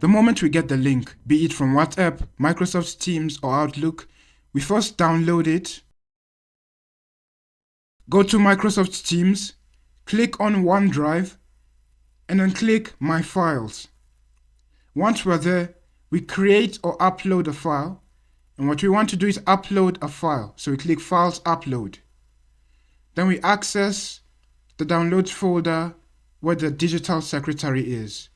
The moment we get the link, be it from WhatsApp, Microsoft Teams or Outlook, we first download it, go to Microsoft Teams, click on OneDrive, and then click My Files. Once we're there, we create or upload a file, and what we want to do is upload a file, so we click Files Upload. Then we access the Downloads folder where the digital secretary is.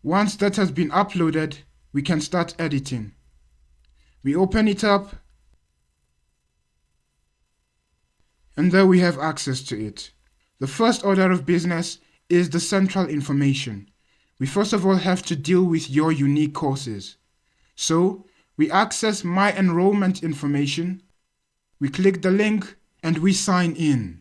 Once that has been uploaded, we can start editing. We open it up, and there we have access to it. The first order of business is the central information. We first of all have to deal with your unique courses. So we access My Enrollment Information, we click the link, and we sign in.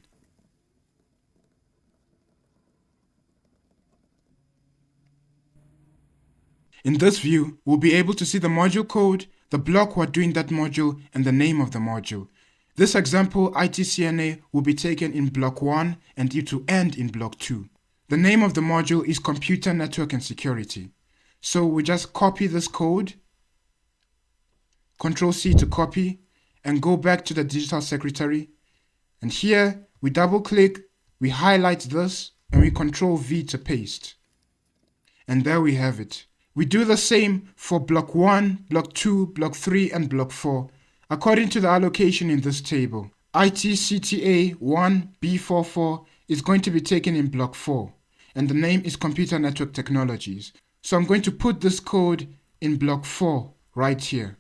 In this view, we'll be able to see the module code, the block we're doing that module, and the name of the module. This example, ITCNA, will be taken in block 1 and it will end in block 2. The name of the module is Computer Network and Security. So we just copy this code, Ctrl+C to copy, and go back to the digital secretary. And here, we double click, we highlight this, and we Ctrl+V to paste. And there we have it. We do the same for block 1, block 2, block 3, and block 4, according to the allocation in this table. ITCTA 1B44 is going to be taken in block 4, and the name is Computer Network Technologies. So I'm going to put this code in block 4 right here.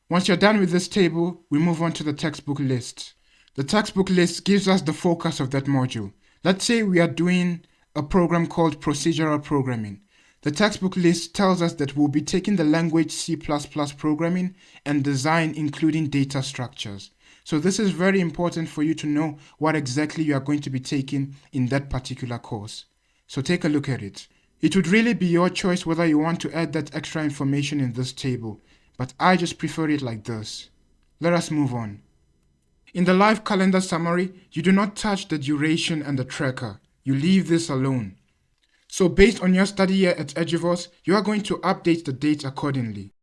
Once you're done with this table, we move on to the textbook list. The textbook list gives us the focus of that module. Let's say we are doing a program called Procedural Programming. The textbook list tells us that we'll be taking the language C++ programming and design, including data structures. So this is very important for you to know what exactly you are going to be taking in that particular course. So take a look at it. It would really be your choice whether you want to add that extra information in this table, but I just prefer it like this. Let us move on. In the live calendar summary, you do not touch the duration and the tracker. You leave this alone. So based on your study year at Eduvos, you are going to update the date accordingly.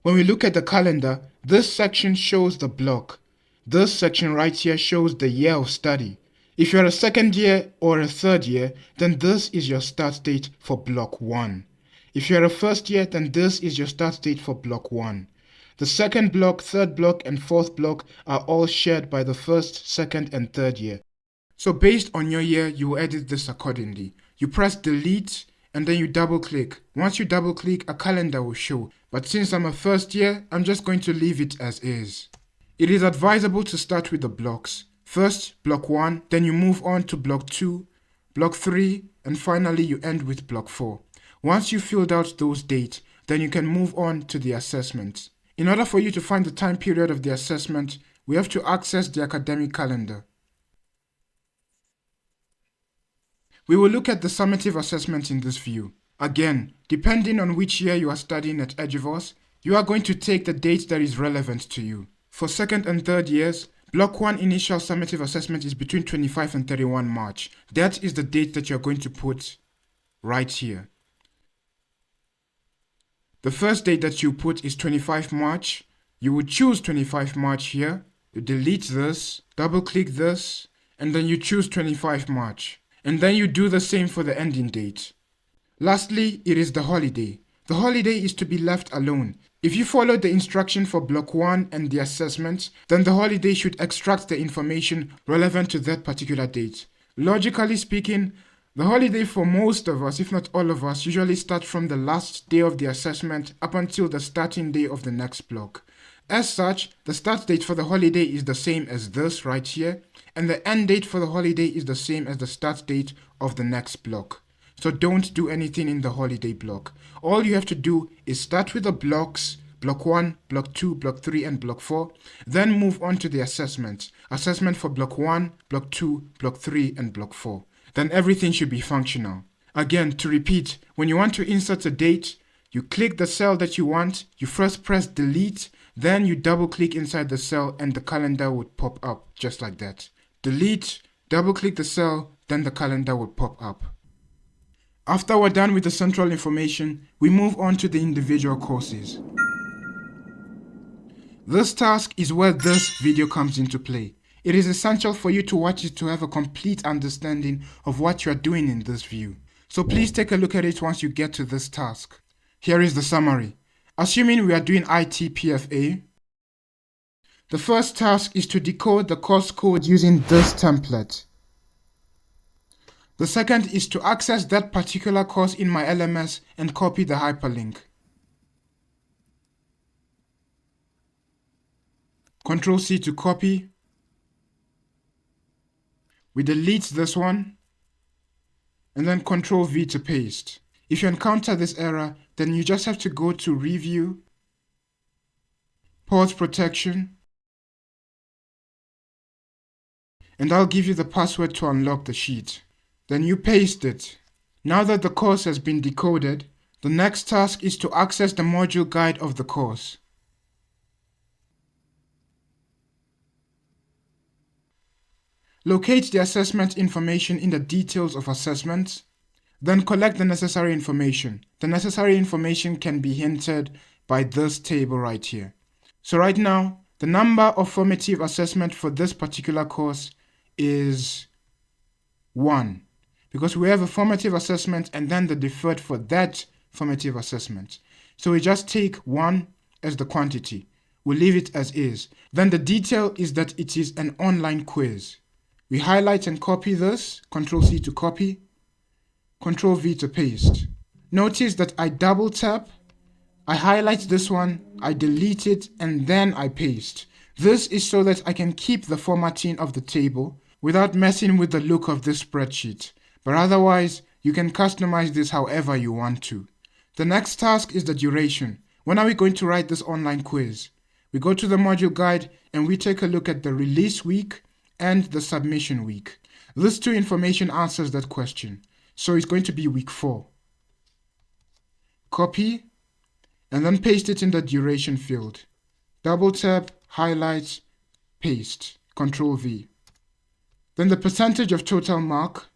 When we look at the calendar, this section shows the block. This section right here shows the year of study. If you're a second year or a third year, then this is your start date for block 1. If you're a first year, then this is your start date for block 1. The second block, third block, and fourth block are all shared by the first, second, and third year. So based on your year, you will edit this accordingly. You press delete and then you double click. Once you double click, a calendar will show. But since I'm a first year, I'm just going to leave it as is. It is advisable to start with the blocks. First, block 1, then you move on to block 2, block 3, and finally you end with block 4. Once you filled out those dates, then you can move on to the assessment. In order for you to find the time period of the assessment, we have to access the academic calendar. We will look at the summative assessment in this view. Again, depending on which year you are studying at Eduvos, you are going to take the date that is relevant to you. For second and third years, Block 1 initial summative assessment is between 25 and 31 March. That is the date that you're going to put right here. The first date that you put is 25 March. You would choose 25 March here. You delete this, double click this, and then you choose 25 March. And then you do the same for the ending date. Lastly, it is the holiday. The holiday is to be left alone. If you follow the instruction for Block 1 and the assessment, then the holiday should extract the information relevant to that particular date. Logically speaking, the holiday for most of us, if not all of us, usually starts from the last day of the assessment up until the starting day of the next block. As such, the start date for the holiday is the same as this right here, and the end date for the holiday is the same as the start date of the next block. So don't do anything in the holiday block. All you have to do is start with the blocks, block 1, block 2, block 3, and block 4, then move on to the assessment. Assessment for block 1, block 2, block 3, and block 4. Then everything should be functional. Again, to repeat, when you want to insert a date, you click the cell that you want, you first press delete, then you double click inside the cell and the calendar would pop up just like that. Delete, double click the cell, then the calendar would pop up. After we're done with the central information, we move on to the individual courses. This task is where this video comes into play. It is essential for you to watch it to have a complete understanding of what you are doing in this view. So please take a look at it once you get to this task. Here is the summary. Assuming we are doing ITPFA, the first task is to decode the course code using this template. The second is to access that particular course in my LMS and copy the hyperlink. Ctrl+C to copy. We delete this one, and then Ctrl+V to paste. If you encounter this error, then you just have to go to Review, Pause Protection, and I'll give you the password to unlock the sheet. Then you paste it. Now that the course has been decoded, the next task is to access the module guide of the course. Locate the assessment information in the details of assessments, then collect the necessary information. The necessary information can be hinted by this table right here. So right now, the number of formative assessment for this particular course is 1. Because we have a formative assessment and then the deferred for that formative assessment. So we just take 1 as the quantity. We leave it as is. Then the detail is that it is an online quiz. We highlight and copy this, Ctrl+C to copy, Ctrl+V to paste. Notice that I double tap, I highlight this one, I delete it, and then I paste. This is so that I can keep the formatting of the table without messing with the look of this spreadsheet. But otherwise, you can customize this however you want to. The next task is the duration. When are we going to write this online quiz? We go to the module guide and we take a look at the release week and the submission week. This two information answers that question. So it's going to be week 4. Copy and then paste it in the duration field. Double tap, highlight, paste, Ctrl+V. Then the percentage of total mark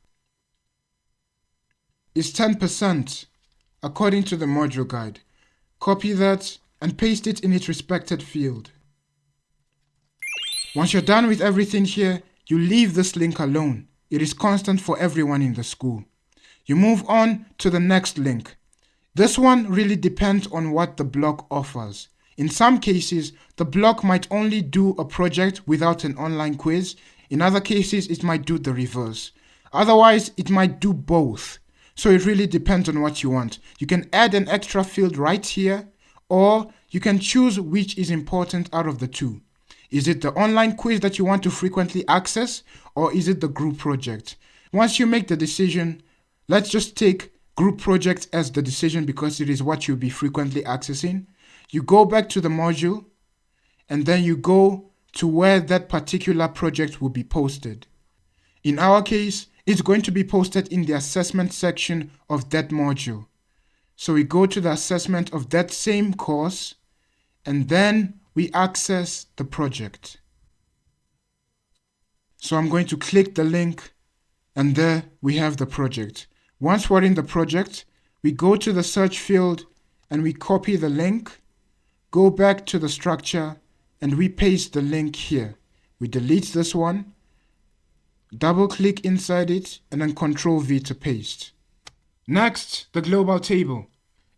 is 10% according to the module guide. Copy that and paste it in its respected field. Once you're done with everything here, you leave this link alone. It is constant for everyone in the school. You move on to the next link. This one really depends on what the block offers. In some cases, the block might only do a project without an online quiz. In other cases, it might do the reverse. Otherwise, it might do both. So it really depends on what you want. You can add an extra field right here, or you can choose which is important out of the two. Is it the online quiz that you want to frequently access, or is it the group project? Once you make the decision, let's just take group project as the decision because it is what you'll be frequently accessing. You go back to the module, and then you go to where that particular project will be posted. In our case, it's going to be posted in the assessment section of that module. So we go to the assessment of that same course, and then we access the project. So I'm going to click the link, and there we have the project. Once we're in the project, we go to the search field and we copy the link, go back to the structure, and we paste the link here. We delete this one, double click inside it, and then Ctrl+V to paste. Next, the global table.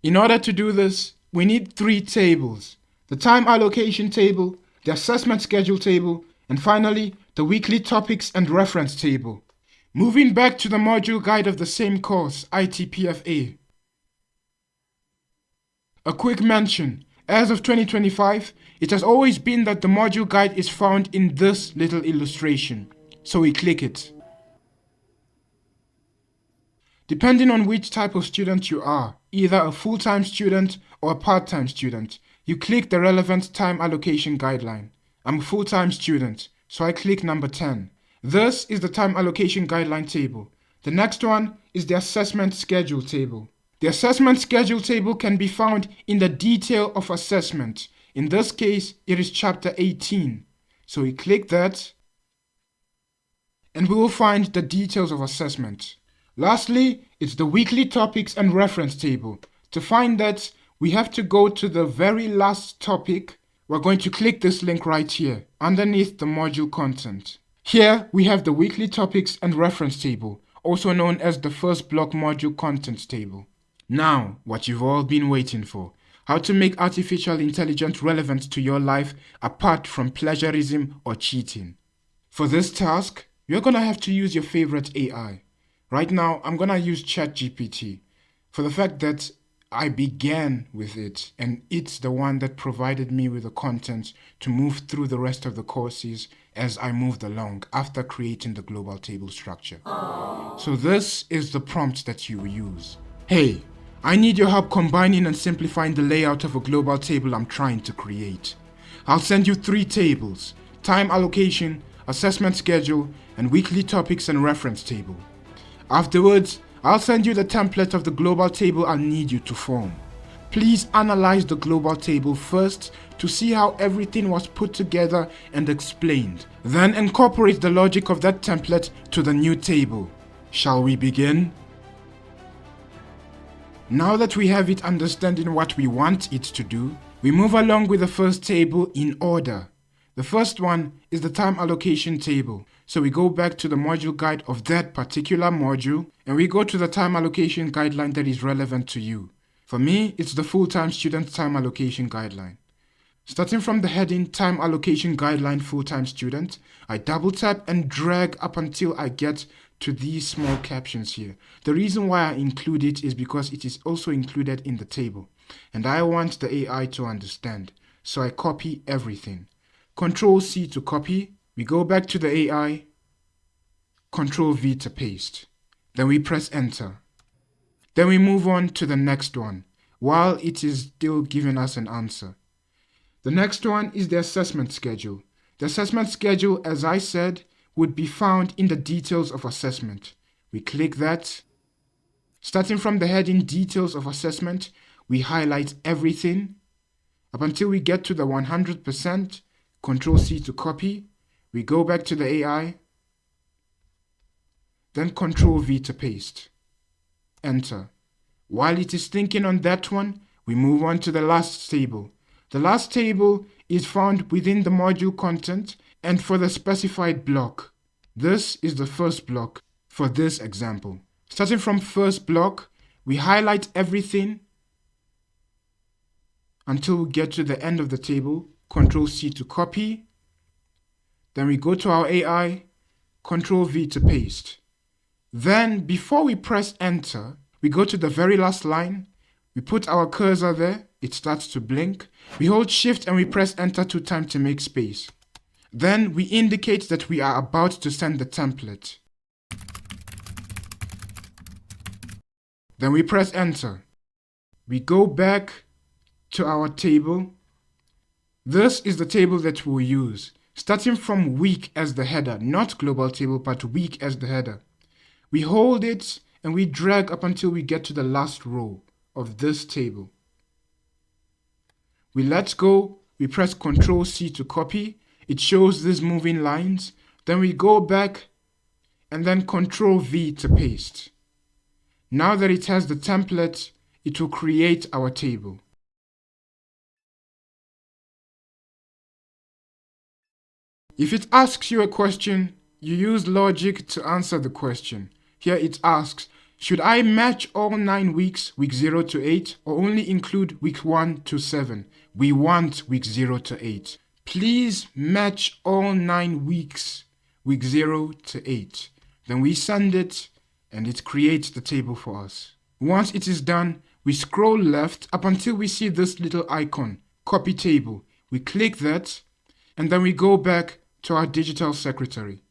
In order to do this, we need 3 tables: the time allocation table, the assessment schedule table, and finally, the weekly topics and reference table. Moving back to the module guide of the same course, ITPFA. A quick mention: as of 2025, it has always been that the module guide is found in this little illustration. So we click it. Depending on which type of student you are, either a full-time student or a part-time student, you click the relevant time allocation guideline. I'm a full-time student, so I click number 10. This is the time allocation guideline table. The next one is the assessment schedule table. The assessment schedule table can be found in the detail of assessment. In this case, it is chapter 18. So we click that, and we will find the details of assessment. Lastly, it's the weekly topics and reference table. To find that, we have to go to the very last topic. We're going to click this link right here, underneath the module content. Here, we have the weekly topics and reference table, also known as the first block module contents table. Now, what you've all been waiting for. How to make artificial intelligence relevant to your life apart from plagiarism or cheating. For this task, you're gonna have to use your favorite AI. Right now, I'm gonna use ChatGPT for the fact that I began with it and it's the one that provided me with the content to move through the rest of the courses as I moved along after creating the global table structure. So this is the prompt that you use. Hey, I need your help combining and simplifying the layout of a global table I'm trying to create. I'll send you 3 tables: time allocation, assessment schedule, and weekly topics and reference table. Afterwards, I'll send you the template of the global table I'll need you to form. Please analyze the global table first to see how everything was put together and explained. Then incorporate the logic of that template to the new table. Shall we begin? Now that we have it understanding what we want it to do, we move along with the first table in order. The first one is the time allocation table. So we go back to the module guide of that particular module and we go to the time allocation guideline that is relevant to you. For me, it's the full-time student time allocation guideline. Starting from the heading Time Allocation Guideline Full-Time Student, I double tap and drag up until I get to these small captions here. The reason why I include it is because it is also included in the table and I want the AI to understand. So I copy everything. Control C to copy. We go back to the AI. Control V to paste. Then we press enter. Then we move on to the next one while it is still giving us an answer. The next one is the assessment schedule. The assessment schedule, as I said, would be found in the details of assessment. We click that. Starting from the heading details of assessment, we highlight everything up until we get to the 100%. Control C to copy. We go back to the AI. Then Control V to paste. Enter. While it is thinking on that one, we move on to the last table. The last table is found within the module content and for the specified block. This is the first block for this example. Starting from first block, we highlight everything until we get to the end of the table. Control C to copy. Then we go to our AI, Control V to paste. Then before we press enter, we go to the very last line. We put our cursor there, it starts to blink. We hold shift and we press enter 2 times to make space. Then we indicate that we are about to send the template. Then we press enter. We go back to our table. This is the table that we'll use, starting from week as the header, not global table, but week as the header. We hold it and we drag up until we get to the last row of this table. We let go, we press Ctrl C to copy. It shows these moving lines. Then we go back and then Ctrl V to paste. Now that it has the template, it will create our table. If it asks you a question, you use logic to answer the question. Here it asks, should I match all 9 weeks, week 0 to 8, or only include week 1 to 7? We want week 0 to 8. Please match all 9 weeks, week 0 to 8. Then we send it and it creates the table for us. Once it is done, we scroll left up until we see this little icon, copy table. We click that and then we go back to our digital secretary.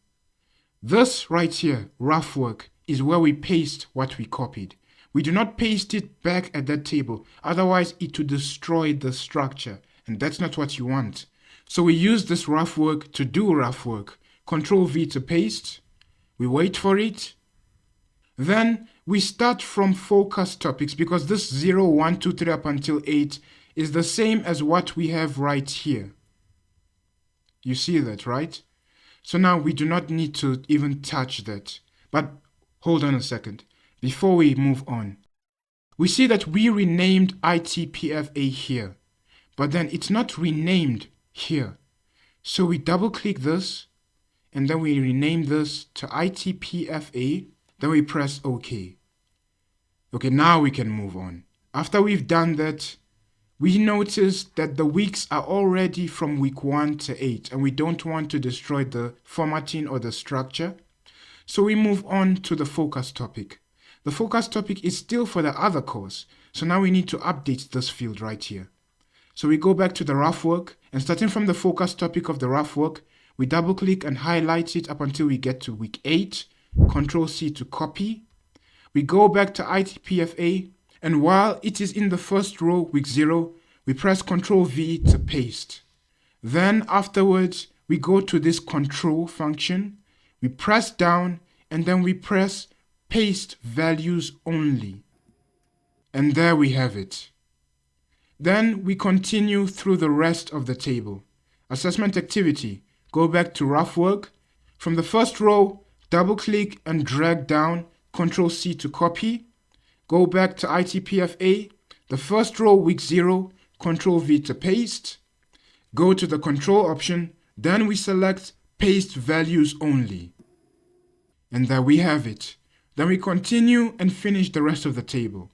This right here, rough work, is where we paste what we copied. We do not paste it back at that table, otherwise it will destroy the structure, and that's not what you want. So we use this rough work to do rough work. Ctrl V to paste. We wait for it. Then we start from focus topics because this 0, 1, 2, 3 up until 8 is the same as what we have right here. You see that, right? So now we do not need to even touch that. But hold on a second. before we move on. We see that we renamed ITPFA here, but then it's not renamed here. So we double click this, and then we rename this to ITPFA, then we press OK. Okay, now we can move on. After we've done that, we notice that the weeks are already from week 1 to 8, and we don't want to destroy the formatting or the structure. So we move on to the focus topic. The focus topic is still for the other course, so now we need to update this field right here. So we go back to the rough work, and starting from the focus topic of the rough work, we double click and highlight it up until we get to week 8, Ctrl C to copy. We go back to ITPFA, and while it is in the first row, week 0, we press Ctrl V to paste. Then afterwards, we go to this control function, we press down, and then we press paste values only. And there we have it. Then we continue through the rest of the table. Assessment activity, go back to rough work. From the first row, double click and drag down, Ctrl C to copy. Go back to ITPFA, the first row, week 0, Ctrl V to paste. Go to the control option, then we select paste values only. And there we have it. Then we continue and finish the rest of the table.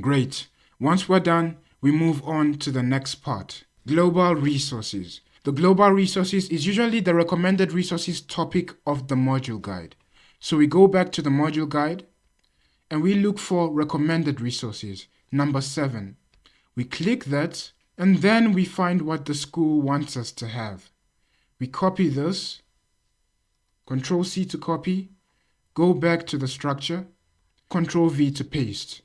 Great. Once we're done, we move on to the next part. Global resources. The global resources is usually the recommended resources topic of the module guide. So we go back to the module guide and we look for recommended resources, number 7. We click that and then we find what the school wants us to have. We copy this, Ctrl C to copy, go back to the structure, Ctrl V to paste.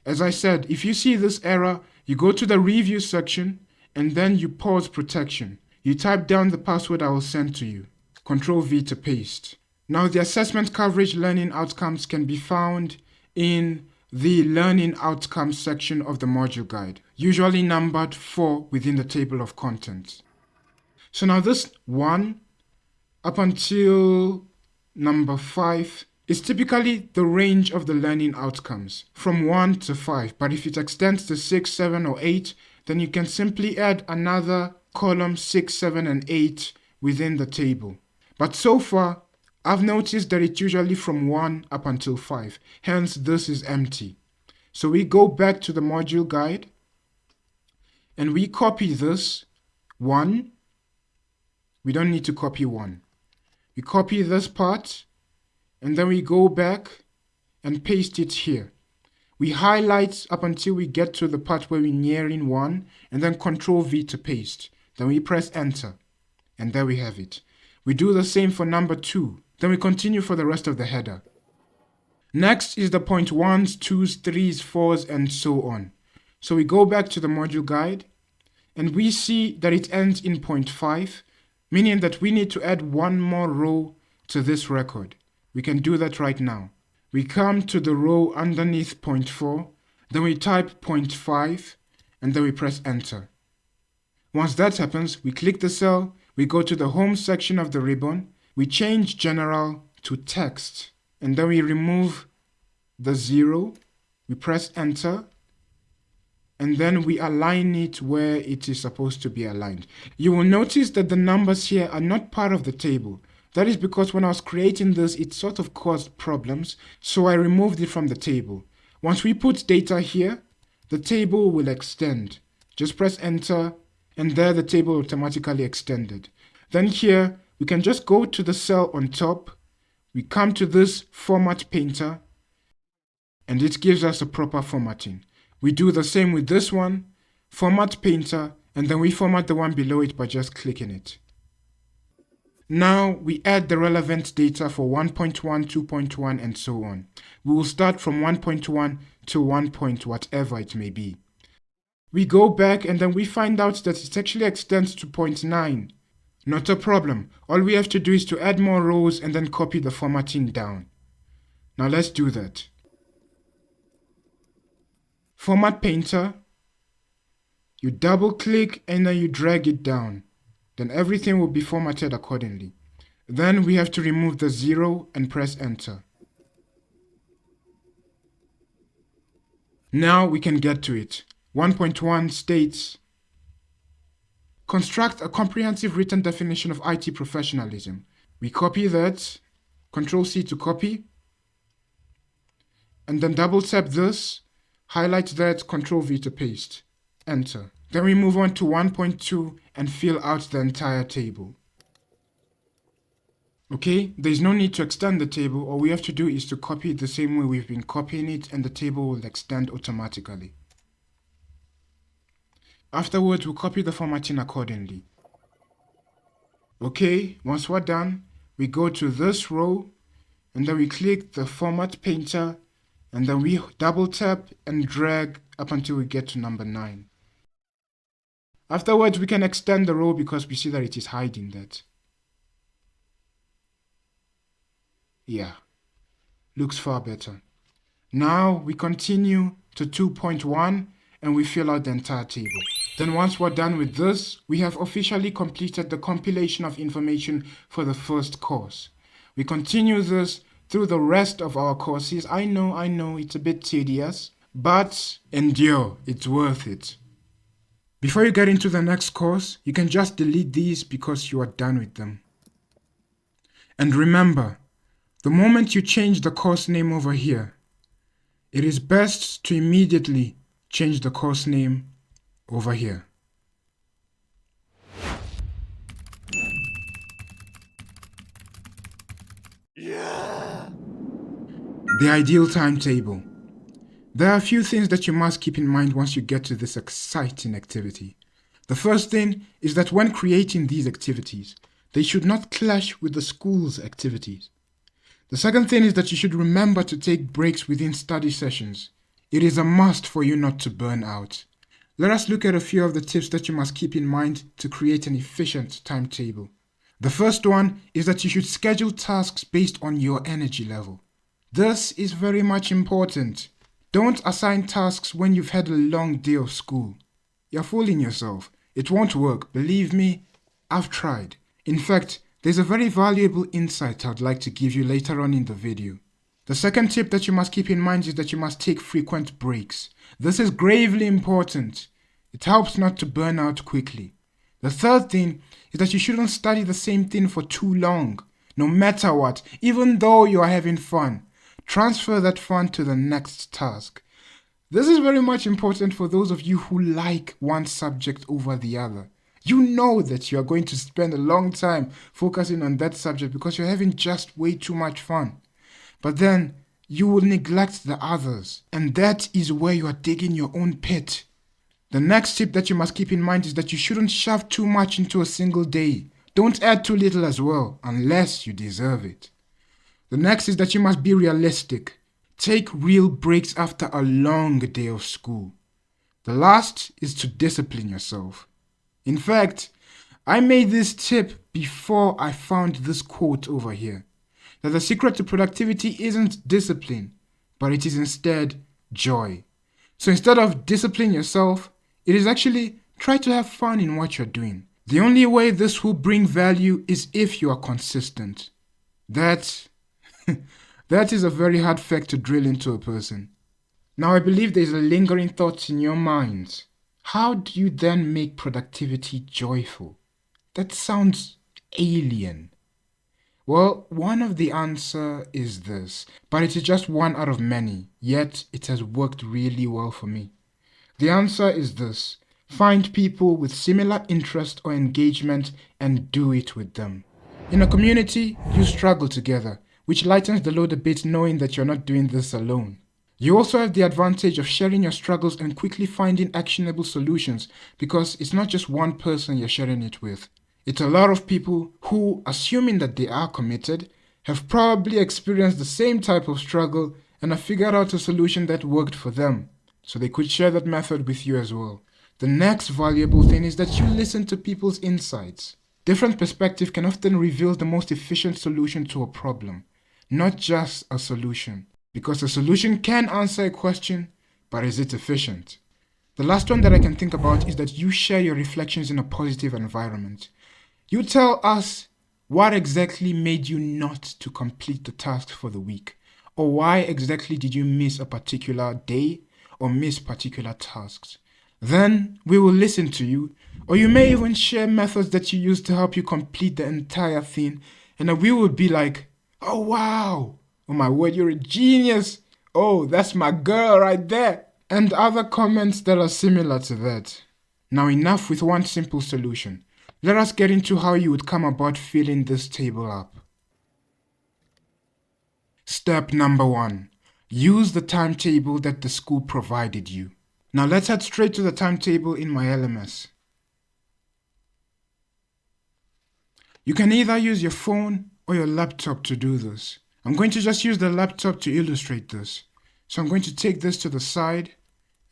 As I said, if you see this error, you go to the review section and then you pause protection. You type down the password I will send to you. Ctrl V to paste. Now the assessment coverage learning outcomes can be found in the learning outcomes section of the module guide, usually numbered 4 within the table of contents. So now this 1 up until number 5 is typically the range of the learning outcomes, from 1 to 5. But if it extends to 6, 7, or 8, then you can simply add another column 6, 7, and 8 within the table. But so far, I've noticed that it's usually from 1 up until 5. Hence, this is empty. So we go back to the module guide, and we copy this 1. We don't need to copy 1. We copy this part, and then we go back and paste it here. We highlight up until we get to the part where we're nearing 1, and then Ctrl V to paste. Then we press enter, and there we have it. We do the same for number 2. Then we continue for the rest of the header. Next is the point 1s, 2s, 3s, 4s, and so on. So we go back to the module guide, and we see that it ends in point 5, meaning that we need to add one more row to this record. We can do that right now. We come to the row underneath point 4, then we type point 5, and then we press enter. Once that happens, we click the cell, we go to the home section of the ribbon, we change general to text, and then we remove the 0, we press enter, and then we align it where it is supposed to be aligned. You will notice that the numbers here are not part of the table. That is because when I was creating this, it sort of caused problems, so I removed it from the table. Once we put data here, the table will extend. Just press enter, and there the table automatically extended. Then here, we can just go to the cell on top, we come to this format painter, and it gives us a proper formatting. We do the same with this one, format painter, and then we format the one below it by just clicking it. Now we add the relevant data for 1.1, 2.1, and so on. We will start from 1.1 to 1. Whatever it may be. We go back and then we find out that it actually extends to 0.9. Not a problem. All we have to do is to add more rows and then copy the formatting down. Now let's do that. Format painter. You double click and then you drag it down. Then everything will be formatted accordingly. Then we have to remove the 0 and press enter. Now we can get to it. 1.1 states, construct a comprehensive written definition of IT professionalism. We copy that, Control C to copy, and then double tap this, highlight that, Control V to paste. Enter. Then we move on to 1.2 and fill out the entire table. Okay, there's no need to extend the table. All we have to do is to copy it the same way we've been copying it, and the table will extend automatically. Afterwards, we'll copy the formatting accordingly. Okay, once we're done, we go to this row, and then we click the Format Painter, and then we double tap and drag up until we get to number 9. Afterwards, we can extend the row because we see that it is hiding that. Yeah, looks far better. Now we continue to 2.1 and we fill out the entire table. Then once we're done with this, we have officially completed the compilation of information for the first course. We continue this through the rest of our courses. I know, it's a bit tedious, but endure, it's worth it. Before you get into the next course, you can just delete these because you are done with them. And remember, the moment you change the course name over here, it is best to immediately change the course name over here. Yeah. The ideal timetable. There are a few things that you must keep in mind once you get to this exciting activity. The first thing is that when creating these activities, they should not clash with the school's activities. The second thing is that you should remember to take breaks within study sessions. It is a must for you not to burn out. Let us look at a few of the tips that you must keep in mind to create an efficient timetable. The first one is that you should schedule tasks based on your energy level. This is very much important. Don't assign tasks when you've had a long day of school. You're fooling yourself. It won't work. Believe me, I've tried. In fact, there's a very valuable insight I'd like to give you later on in the video. The second tip that you must keep in mind is that you must take frequent breaks. This is gravely important. It helps not to burn out quickly. The third thing is that you shouldn't study the same thing for too long. No matter what, even though you are having fun, transfer that fun to the next task. This is very much important for those of you who like one subject over the other. You know that you are going to spend a long time focusing on that subject because you're having just way too much fun. But then you will neglect the others, and that is where you are digging your own pit. The next tip that you must keep in mind is that you shouldn't shove too much into a single day. Don't add too little as well, unless you deserve it. The next is that you must be realistic. Take real breaks after a long day of school. The last is to discipline yourself. In fact, I made this tip before I found this quote over here, that the secret to productivity isn't discipline, but it is instead joy. So instead of discipline yourself, it is actually try to have fun in what you're doing. The only way this will bring value is if you are consistent. That is a very hard fact to drill into a person. Now I believe there's a lingering thought in your minds. How do you then make productivity joyful? That sounds alien. Well, one of the answer is this, but it is just one out of many, yet it has worked really well for me. The answer is this: find people with similar interest or engagement and do it with them. In a community, you struggle together, which lightens the load a bit knowing that you're not doing this alone. You also have the advantage of sharing your struggles and quickly finding actionable solutions because it's not just one person you're sharing it with. It's a lot of people who, assuming that they are committed, have probably experienced the same type of struggle and have figured out a solution that worked for them, so they could share that method with you as well. The next valuable thing is that you listen to people's insights. Different perspective can often reveal the most efficient solution to a problem, not just a solution. Because a solution can answer a question, but is it efficient? The last one that I can think about is that you share your reflections in a positive environment. You tell us what exactly made you not to complete the task for the week, or why exactly did you miss a particular day, or miss particular tasks. Then we will listen to you, or you may even share methods that you use to help you complete the entire thing, and then we will be like, oh wow, oh my word, you're a genius, oh that's my girl right there, and other comments that are similar to that. Now enough with one simple solution. Let us get into how you would come about filling this table up. Step number 1. Use the timetable that the school provided you. Now let's head straight to the timetable in my LMS. You can either use your phone or your laptop to do this. I'm going to just use the laptop to illustrate this. So I'm going to take this to the side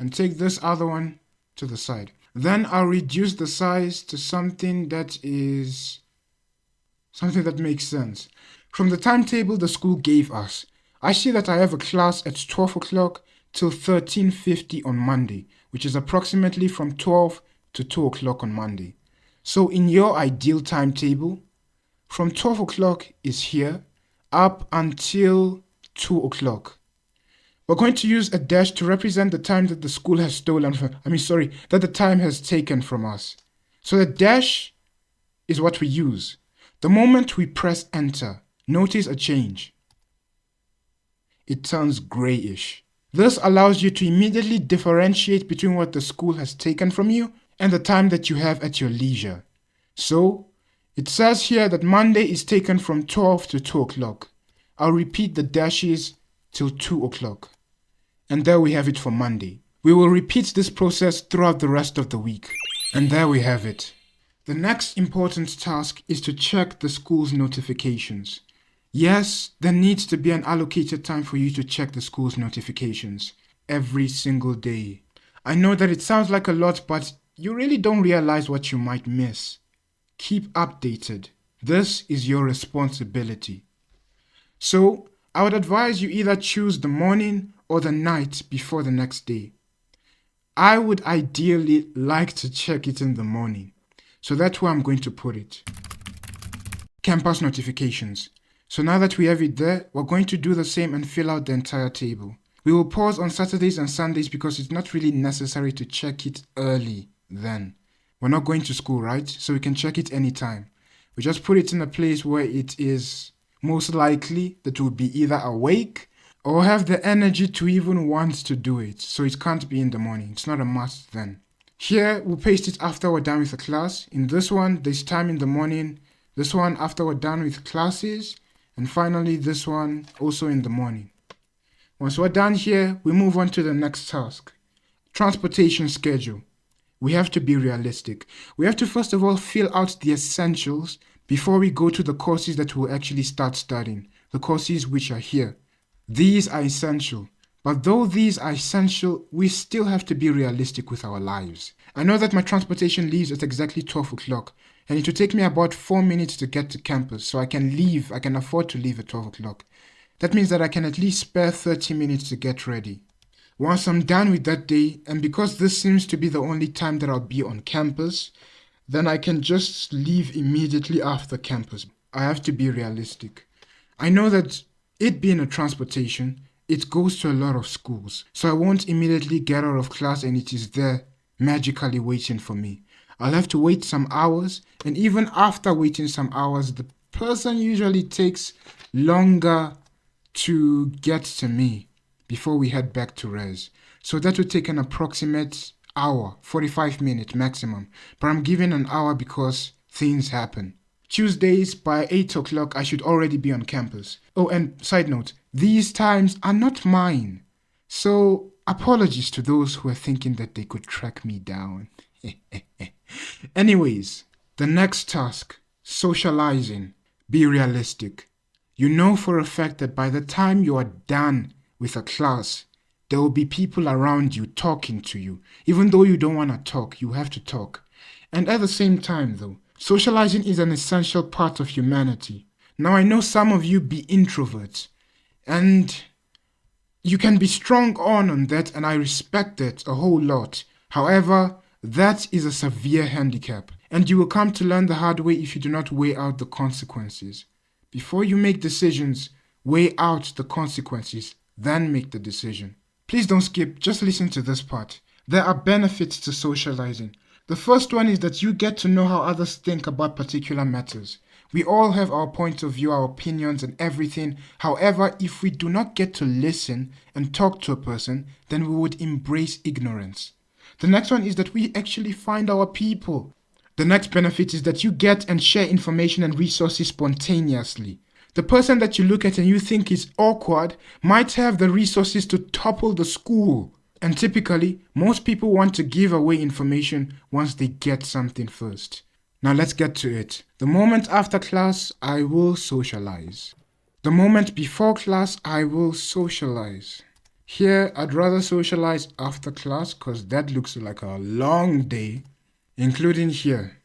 and take this other one to the side. Then I'll reduce the size to something that makes sense. From the timetable the school gave us, I see that I have a class at 12 o'clock till 13:50 on Monday, which is approximately from 12 to 2 o'clock on Monday. So in your ideal timetable, from 12 o'clock is here up until 2 o'clock. We're going to use a dash to represent the time that the school has that the time has taken from us. So the dash is what we use. The moment we press enter, notice a change. It turns grayish. This allows you to immediately differentiate between what the school has taken from you and the time that you have at your leisure. So, it says here that Monday is taken from 12 to 2 o'clock. I'll repeat the dashes till 2 o'clock. And there we have it for Monday. We will repeat this process throughout the rest of the week. And there we have it. The next important task is to check the school's notifications. Yes, there needs to be an allocated time for you to check the school's notifications every single day. I know that it sounds like a lot, but you really don't realize what you might miss. Keep updated. This is your responsibility. So, I would advise you either choose the morning or the night before the next day. I would ideally like to check it in the morning. So that's where I'm going to put it. Campus notifications. So now that we have it there, we're going to do the same and fill out the entire table. We will pause on Saturdays and Sundays because it's not really necessary to check it early then. We're not going to school, right? So we can check it anytime. We just put it in a place where it is most likely that we'll be either awake or have the energy to even want to do it. So it can't be in the morning. It's not a must then. Here, we'll paste it after we're done with the class. In this one, there's time in the morning. This one after we're done with classes. And finally, this one also in the morning. Once we're done here, we move on to the next task. Transportation schedule. We have to be realistic. We have to first of all fill out the essentials before we go to the courses that we'll actually start studying. The courses which are here. These are essential. But though these are essential, we still have to be realistic with our lives. I know that my transportation leaves at exactly 12 o'clock. And it will take me about 4 minutes to get to campus, so I can afford to leave at 12 o'clock. That means that I can at least spare 30 minutes to get ready. Once I'm done with that day, and because this seems to be the only time that I'll be on campus, then I can just leave immediately after campus. I have to be realistic. I know that it being a transportation, it goes to a lot of schools, so I won't immediately get out of class and it is there magically waiting for me. I'll have to wait some hours, and even after waiting some hours, the person usually takes longer to get to me before we head back to res. So that would take an approximate hour, 45 minutes maximum. But I'm giving an hour because things happen. Tuesdays by 8 o'clock, I should already be on campus. Oh, and side note, these times are not mine. So apologies to those who are thinking that they could track me down. Anyways, the next task, socializing. Be realistic. You know for a fact that by the time you are done with a class, there will be people around you talking to you. Even though you don't want to talk, you have to talk. And at the same time though, socializing is an essential part of humanity. Now I know some of you be introverts, and you can be strong on that, and I respect that a whole lot. However, that is a severe handicap, and you will come to learn the hard way if you do not weigh out the consequences. Before you make decisions, weigh out the consequences, then make the decision. Please don't skip, just listen to this part. There are benefits to socializing. The first one is that you get to know how others think about particular matters. We all have our point of view, our opinions, and everything. However, if we do not get to listen and talk to a person, then we would embrace ignorance. The next one is that we actually find our people. The next benefit is that you get and share information and resources spontaneously. The person that you look at and you think is awkward might have the resources to topple the school. And typically, most people want to give away information once they get something first. Now let's get to it. The moment after class, I will socialize. The moment before class, I will socialize. Here, I'd rather socialize after class because that looks like a long day, including here.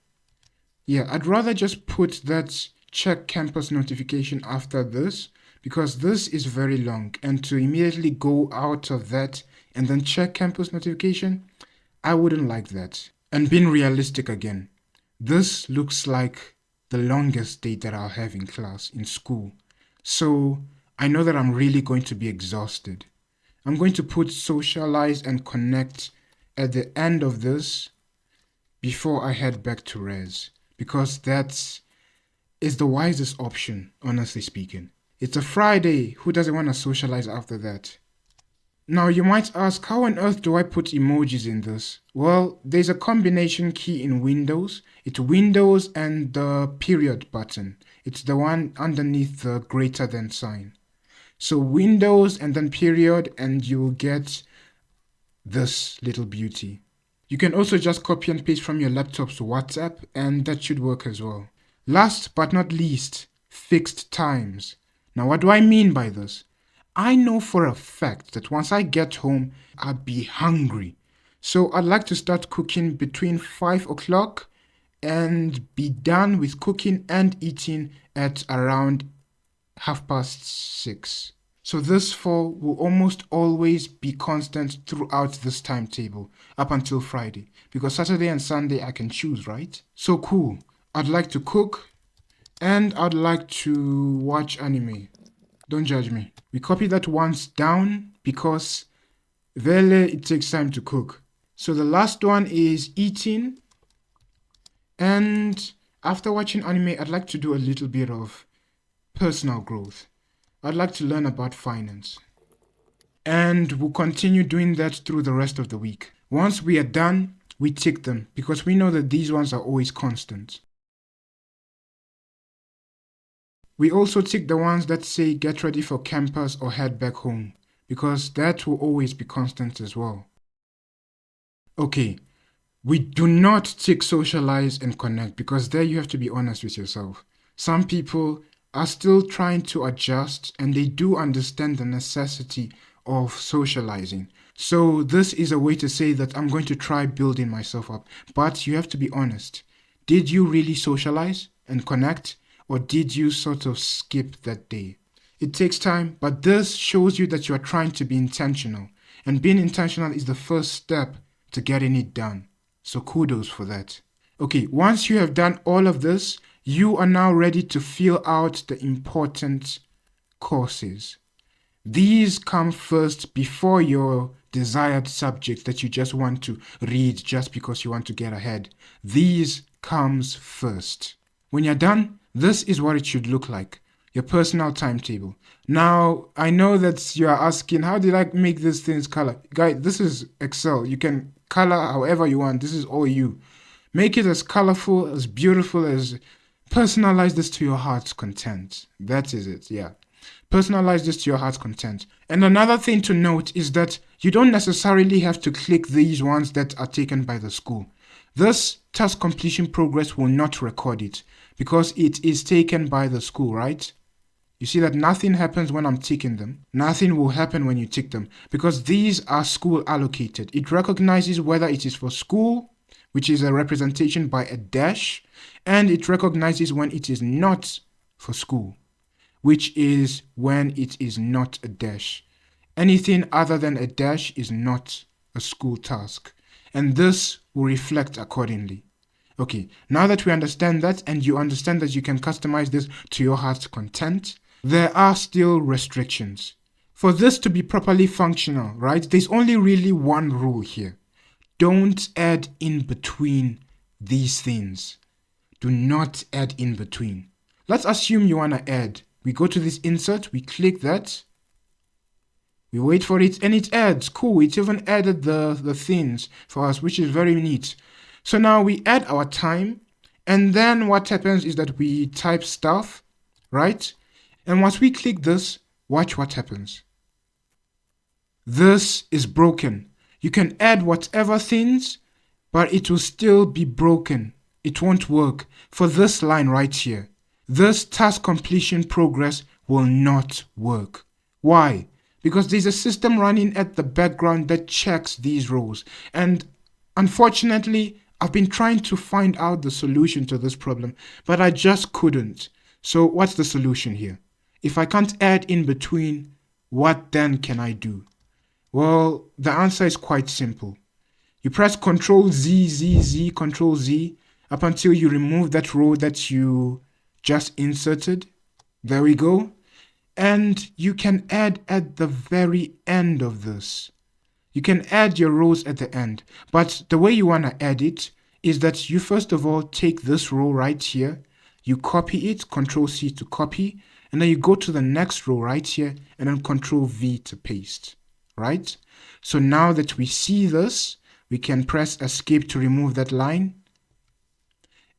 Yeah, I'd rather just put that check campus notification after this because this is very long, and to immediately go out of that and then check campus notification, I wouldn't like that. And being realistic again, this looks like the longest day that I'll have in class, in school. So I know that I'm really going to be exhausted. I'm going to put socialize and connect at the end of this before I head back to res, because that is the wisest option, honestly speaking. It's a Friday. Who doesn't want to socialize after that? Now you might ask, how on earth do I put emojis in this? Well, there's a combination key in Windows. It's Windows and the period button. It's the one underneath the greater than sign. So Windows and then period, and you'll get this little beauty. You can also just copy and paste from your laptop's WhatsApp, and that should work as well. Last but not least, fixed times. Now what do I mean by this? I know for a fact that once I get home, I'll be hungry. So I'd like to start cooking between 5 o'clock and be done with cooking and eating at around 6:30. So this 4 will almost always be constant throughout this timetable up until Friday, because Saturday and Sunday I can choose, right? So cool. I'd like to cook and I'd like to watch anime. Don't judge me. We copy that once down because it takes time to cook. So the last one is eating, and after watching anime, I'd like to do a little bit of personal growth. I'd like to learn about finance. And we'll continue doing that through the rest of the week. Once we are done, we tick them because we know that these ones are always constant. We also tick the ones that say get ready for campus or head back home, because that will always be constant as well. Okay, we do not tick socialize and connect because there you have to be honest with yourself. Some people are still trying to adjust and they do understand the necessity of socializing. So this is a way to say that I'm going to try building myself up, but you have to be honest. Did you really socialize and connect? Or did you sort of skip that day? It takes time, but this shows you that you are trying to be intentional. And being intentional is the first step to getting it done. So kudos for that. Okay, once you have done all of this, you are now ready to fill out the important courses. These come first before your desired subjects that you just want to read just because you want to get ahead. These comes first. When you're done, this is what it should look like, your personal timetable. Now, I know that you are asking, how did I make these things color? Guys, this is Excel. You can color however you want. This is all you. Make it as colorful, as beautiful, as personalize this to your heart's content. That is it, yeah. Personalize this to your heart's content. And another thing to note is that you don't necessarily have to click these ones that are taken by the school. This task completion progress will not record it because it is taken by the school, right? You see that nothing happens when I'm ticking them. Nothing will happen when you tick them because these are school allocated. It recognizes whether it is for school, which is a representation by a dash, and it recognizes when it is not for school, which is when it is not a dash. Anything other than a dash is not a school task, and this will reflect accordingly. Okay, now that we understand that and you understand that you can customize this to your heart's content, there are still restrictions. For this to be properly functional, right, there's only really one rule here. Don't add in between these things. Do not add in between. Let's assume you want to add. We go to this insert, we click that. We wait for it and it adds. Cool, it even added the things for us, which is very neat. So now we add our time, and then what happens is that we type stuff, right? And once we click this, watch what happens. This is broken. You can add whatever things, but it will still be broken. It won't work for this line right here. This task completion progress will not work. Why? Because there's a system running at the background that checks these rows. And unfortunately, I've been trying to find out the solution to this problem, but I just couldn't. So what's the solution here? If I can't add in between, what then can I do? Well, the answer is quite simple. You press Ctrl Z, Z, Z, Ctrl Z up until you remove that row that you just inserted. There we go. And you can add at the very end of this. You can add your rows at the end. But the way you want to add it is that you first of all take this row right here. You copy it, Ctrl C to copy. And then you go to the next row right here and then Ctrl V to paste. Right? So now that we see this, we can press escape to remove that line.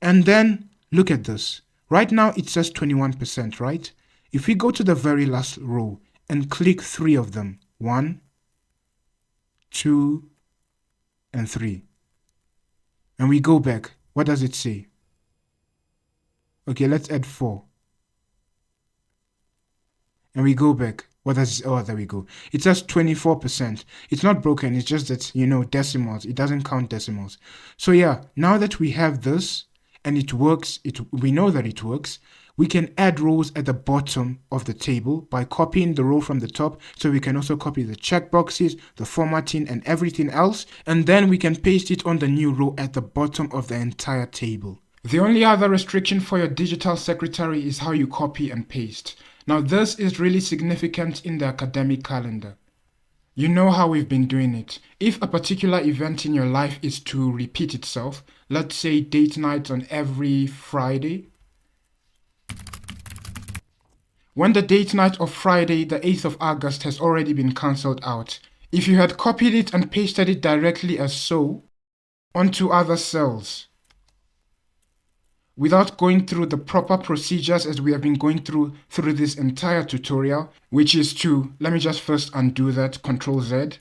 And then look at this. Right now it says 21%, right? If we go to the very last row and click 3 of them, 1, 2, and 3. And we go back, what does it say? Okay, let's add 4. And we go back. What does it, oh, there we go. It says 24%. It's not broken, it's just that, decimals. It doesn't count decimals. So yeah, now that we have this and it works, we know that it works, we can add rows at the bottom of the table by copying the row from the top. So we can also copy the checkboxes, the formatting and everything else. And then we can paste it on the new row at the bottom of the entire table. The only other restriction for your digital secretary is how you copy and paste. Now this is really significant in the academic calendar. You know how we've been doing it. If a particular event in your life is to repeat itself, let's say date night on every Friday. When the date night of Friday, the 8th of August has already been cancelled out, if you had copied it and pasted it directly as so onto other cells, without going through the proper procedures as we have been going through this entire tutorial, which is to, let me just first undo that, Ctrl Z,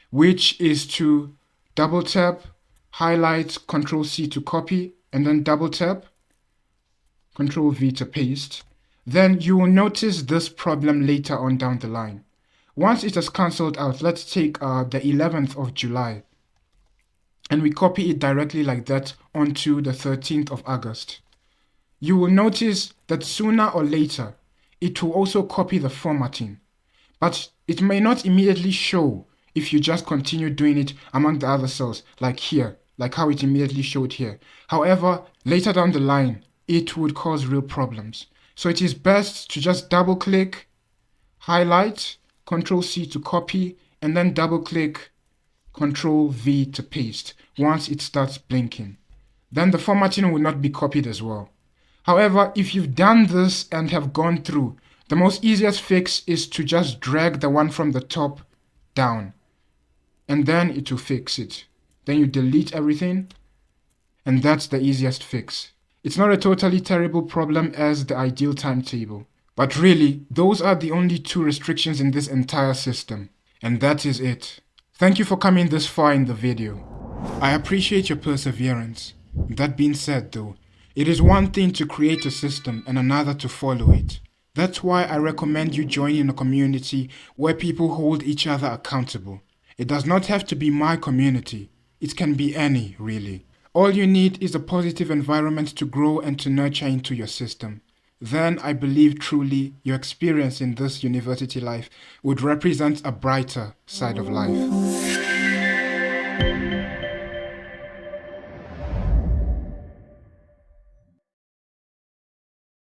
which is to double tap, highlight, Ctrl C to copy, and then double tap, Ctrl V to paste. Then you will notice this problem later on down the line. Once it is cancelled out, let's take the 11th of July. And we copy it directly like that onto the 13th of August. You will notice that sooner or later, it will also copy the formatting. But it may not immediately show if you just continue doing it among the other cells, like here, like how it immediately showed here. However, later down the line, it would cause real problems. So it is best to just double click, highlight, Ctrl C to copy, and then double click, Ctrl V to paste once it starts blinking. Then the formatting will not be copied as well. However, if you've done this and have gone through, the most easiest fix is to just drag the one from the top down, and then it will fix it. Then you delete everything, and that's the easiest fix. It's not a totally terrible problem as the ideal timetable, but really, those are the only 2 restrictions in this entire system, and that is it. Thank you for coming this far in the video. I appreciate your perseverance. That being said though, it is one thing to create a system and another to follow it. That's why I recommend you joining a community where people hold each other accountable. It does not have to be my community. It can be any, really. All you need is a positive environment to grow and to nurture into your system. Then I believe truly your experience in this university life would represent a brighter side of life.